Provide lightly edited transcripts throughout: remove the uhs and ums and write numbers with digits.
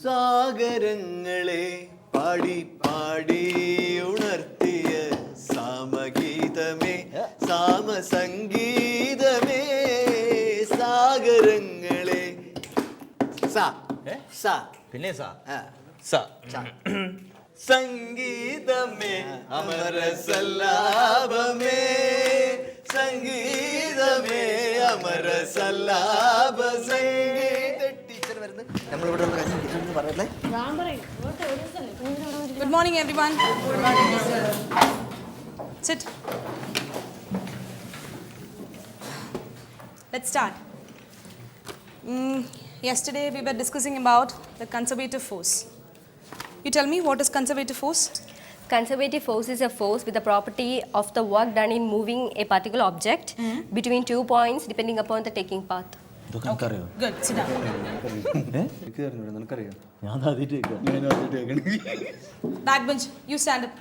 സാഗരങ്ങളെ പാടി പാടി ഉണർത്തിയ സാമഗീതമേ സാമസംഗീതമേ സാഗരങ്ങളെ പിന്നെ സംഗീതമേ അമരസല്ലാപമേ സംഗീതമേ അമരസല്ലാപ സംഗീത ടീച്ചർ വരുന്നത് നമ്മളിവിടെ പറയല്ലേ. Good morning, everyone. Good morning, sir. Sit. Let's start. Yesterday we were discussing about the conservative force. You tell me, what is conservative force? Conservative force is a force with the property of the work done in moving a particular object between 2 points depending upon the taking path. Good, sit down. Backbench, you stand up.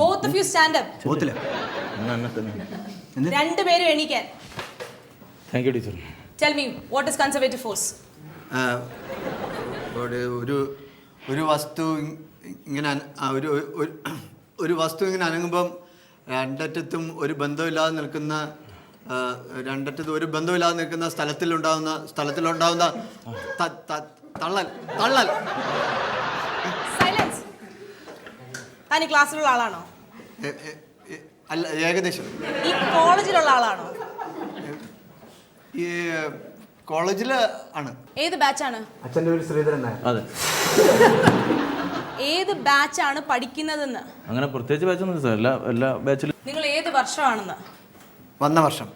Both of you stand up. രണ്ടുപേരും എണീക്കാൻ. Thank you, teacher. Tell me, what is conservative force? ഒരു വസ്തു ഇങ്ങനെ ഒരു വസ്തു ഇങ്ങനെ അനങ്ങുമ്പം രണ്ടറ്റത്തും ഒരു ബന്ധമില്ലാതെ നിൽക്കുന്ന സ്ഥലത്തിലുണ്ടാവുന്ന തള്ളൽ. സൈലൻസ്. താൻ ഈ ക്ലാസ്സിലുള്ള ആളാണോ? അല്ല, ഏകദേശം. ഈ കോളേജിലുള്ള ആളാണോ? ഈ കോളേജില് ആണ്. ഏത് ബാച്ചാണ്? അച്ഛൻ്റെ പേര് ശ്രീധരൻ. അതെ. ഏത് ബാച്ചാണ് പഠിക്കുന്നതെന്ന്? അങ്ങനെ പ്രത്യേകിച്ച് ബാച്ചൊന്നും സാർ, എല്ലാ ബാച്ചിലും. നിങ്ങൾ ഏത് വർഷമാണെന്ന്? വന്ന വർഷം.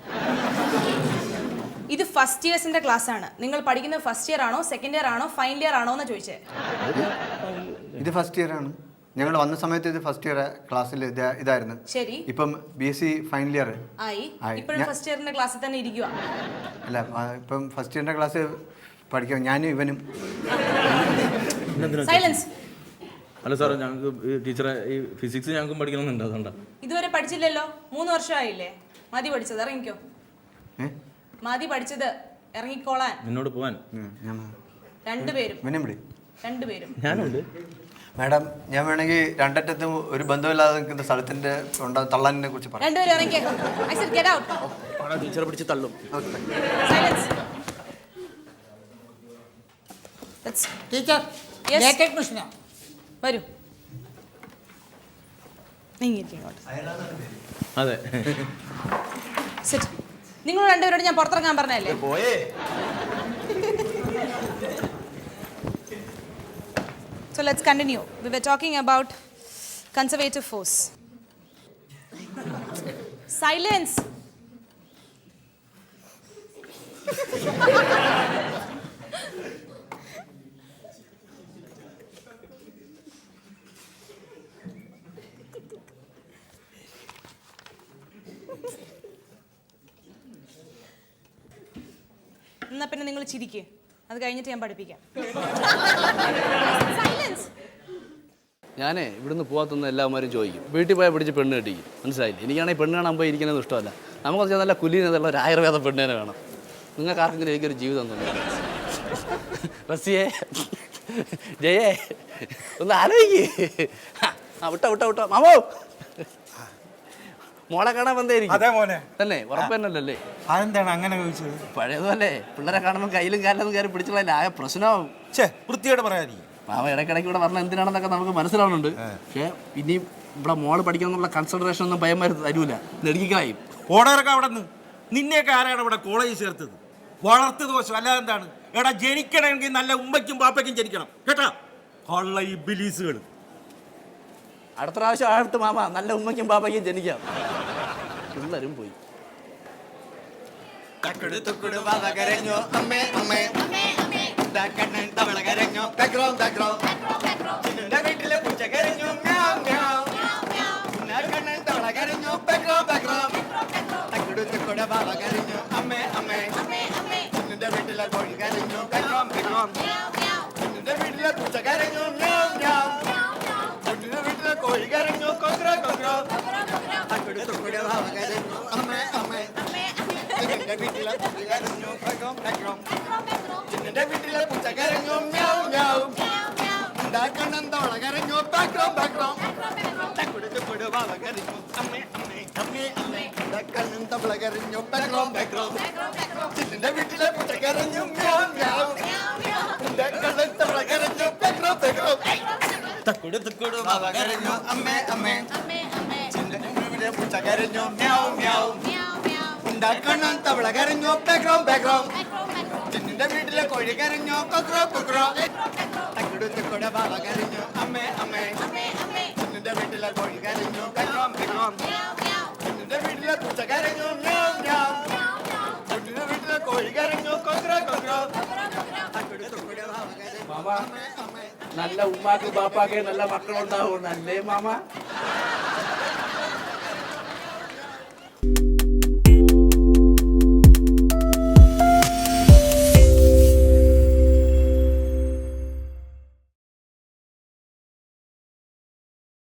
ഇത് ഫസ്റ്റ് ഇയേഴ്സിന്റെ ക്ലാസ് ആണ്. നിങ്ങൾ പഠിക്കുന്നത് ഫസ്റ്റ് ഇയർ ആണോ സെക്കൻഡ് ഇയർ ആണോ ഫൈനൽ ഇയർ ആണോ എന്ന് ചോദിച്ചേ. ഇത് ഫസ്റ്റ് ഇയർ ആണ്. ഞങ്ങൾ വന്ന സമയത്ത് ഇത് ഫസ്റ്റ് ഇയർ ക്ലാസ്സിൽ ഇതായിരുന്നു. ശരി. ഇപ്പം BSc ഫൈനൽ ഇയർ ആയി. ഇപ്പോഴും ഫസ്റ്റ് ഇയറിന്റെ ക്ലാസ്സിൽ തന്നെ ഇരിക്കുക. അല്ല, ഇപ്പം ഫസ്റ്റ് ഇയറിന്റെ ക്ലാസ് പഠിക്കാം ഞാനും ഇവനും. സൈലൻസ്. അല്ല സാറേ, ഞങ്ങൾക്ക് ടീച്ചറെ ഈ ഫിസിക്സ് ഞങ്ങൾക്കും പഠിക്കണമെന്നുണ്ട്. അതുകൊണ്ടാ. ഇതുവരെ പഠിച്ചില്ലല്ലോ. 3 വർഷമായില്ലേ? മതി പഠിച്ചത്, ഇറങ്ങിക്കോ. മതി പഠിച്ചത്, ഇറങ്ങിക്കോളാൻ. നിന്നോട് പോവാൻ രണ്ടുപേരും. ഞാനുണ്ട് മാഡം. ഞാൻ വേണമെങ്കിൽ രണ്ടറ്റത്തും ഒരു ബന്ധമില്ലാതെ നിൽക്കുന്ന സ്ഥലത്തിന്റെ തള്ളാനെ കുറിച്ച് പറയാം. രണ്ടുപേരും ഇറങ്ങിക്കോ. I said get out. ടീച്ചറെ പിടിച്ച് തള്ളും. Silence. ടീച്ചർ, ലേറ്റ് അഡ്മിഷനാ. വരൂ. ഇങ്ങോട്ട്. അതെ. Sit. നിങ്ങൾ രണ്ടുപേരോട് ഞാൻ പുറത്തിറങ്ങാൻ പറഞ്ഞല്ലേ? പോയേ. So let's continue. We were talking about conservative force. Silence. എന്നാ പിന്നെ നിങ്ങൾ ചിരിക്കുക. അത് കഴിഞ്ഞിട്ട് ഞാൻ പഠിപ്പിക്കാം. ഞാനേ ഇവിടുന്ന് പോകാത്തൊന്നും എല്ലാവരും ചോദിക്കും, വീട്ടിൽ പോയാൽ പിടിച്ച് പെണ്ണ് കെട്ടിക്കും. മനസ്സിലായില്ലേ? എനിക്കാണെങ്കിൽ പെണ്ണ് കാണാൻ പോയി ഇരിക്കുന്നത് ഇഷ്ടമല്ല. നമുക്ക് വെച്ചാൽ നല്ല കുലീനതുള്ള ഒരു ആയുർവേദ പെണ്ണിനെ വേണം. നിങ്ങൾക്ക് ആർക്കെങ്കിലും എനിക്കൊരു ജീവിതം തന്നെ. റസിയേ, ജയേ, ഒന്ന് ആലോചിക്കേ. വിട്ടോ മാമോ, മോളെ കാണാൻ വന്നേരിക്കും. അതെ മോനെ. തന്നെ ഉറപ്പന്നല്ലേ? അതെന്താണ് അങ്ങനെ ചോദിച്ചത്? പഴയതുമല്ലേ, പിള്ളേരെ കാണുമ്പോൾ കയ്യിലും കാലിലും കയറി പിടിച്ചുള്ള ആയ പ്രശ്നമാവും. വൃത്തിയോട് പറയാതിരിക്കും. മാമ ഇടയ്ക്കിടയ്ക്ക് ഇവിടെ പറഞ്ഞാൽ എന്തിനാണെന്നൊക്കെ നമുക്ക് മനസ്സിലാവുന്നുണ്ട്. പക്ഷേ ഇനിയും ഇവിടെ മോള് പഠിക്കാന്നുള്ള കൺസിഡറേഷൻ ഒന്നും ഭയന്മാർ തരൂല. നെടുക്കിക്കളയും. ഓടറൊക്കെ അവിടെ നിന്ന് നിന്നെയൊക്കെ ആരാണ് ഇവിടെ കോളേജിൽ ചേർത്തത്? വളർത്ത് ദോഷം അല്ലാതെ എന്താണ്? എടാ, ജനിക്കണമെങ്കിൽ നല്ല ഉമ്മയ്ക്കും പാപ്പയ്ക്കും ജനിക്കണം കേട്ടാ. കൊള്ള ഈ ബിലീസുകൾ. അടുത്ത പ്രാവശ്യം ആയിട്ട് മാമ നല്ല ഉമ്മയ്ക്കും പാപ്പയ്ക്കും ജനിക്കാം. പിള്ളേരും പോയി. വീട്ടിലെ ഉണ്ടാക്കണം തവള കരഞ്ഞു ബാക്ക്ഗ്രൗണ്ട് ബാക്ക്ഗ്രൗണ്ട് തക്കുടു വാവ കരഞ്ഞു അമ്മേ അമ്മേ അമ്മേ അമ്മേ ഉണ്ടാക്കണം തവള കരഞ്ഞു ബാക്ക്ഗ്രൗണ്ട് ബാക്ക്ഗ്രൗണ്ട് ചിന്നിന്റെ വീട്ടിലെ പൂച്ച കരഞ്ഞു മ്യാവ് മ്യാവ് ഉണ്ടാക്കണം തവള കരഞ്ഞു ബാക്ക്ഗ്രൗണ്ട് ബാക്ക്ഗ്രൗണ്ട് തക്കുടു വാവ കരഞ്ഞു അമ്മേ അമ്മേ ചിന്നിന്റെ വീട്ടിലെ പൂച്ച കരഞ്ഞു മ്യാവ് മ്യാവ് ഉണ്ടാക്കണം തവള കരഞ്ഞു ബാക്ക്ഗ്രൗണ്ട് ബാക്ക്ഗ്രൗണ്ട് ചിന്നിന്റെ വീട്ടിലെ കോഴി കരഞ്ഞു കൊക്രോ കൊക്രോ തക്കുടു വാവ കരഞ്ഞു അമ്മേ അമ്മേ ചിന്നിന്റെ വീട്ടിലെ കോഴി കരഞ്ഞു ബാക്ക്ഗ്രൗണ്ട് ബാക്ക്ഗ്രൗണ്ട് ചിന്നിന്റെ വീട്ടിലെ പൂച്ച കരഞ്ഞു മ്യാവ് മ്യാവ് ചിന്നിന്റെ വീട്ടിലെ കോഴി കരഞ്ഞു കൊക്രോ കൊക്രോ തക്കുടു വാവ കരഞ്ഞു മാമ നല്ല ഉമ്മാക്ക് ബാപ്പാക്ക് നല്ല മക്കളുണ്ടാവും അല്ലേ മാമ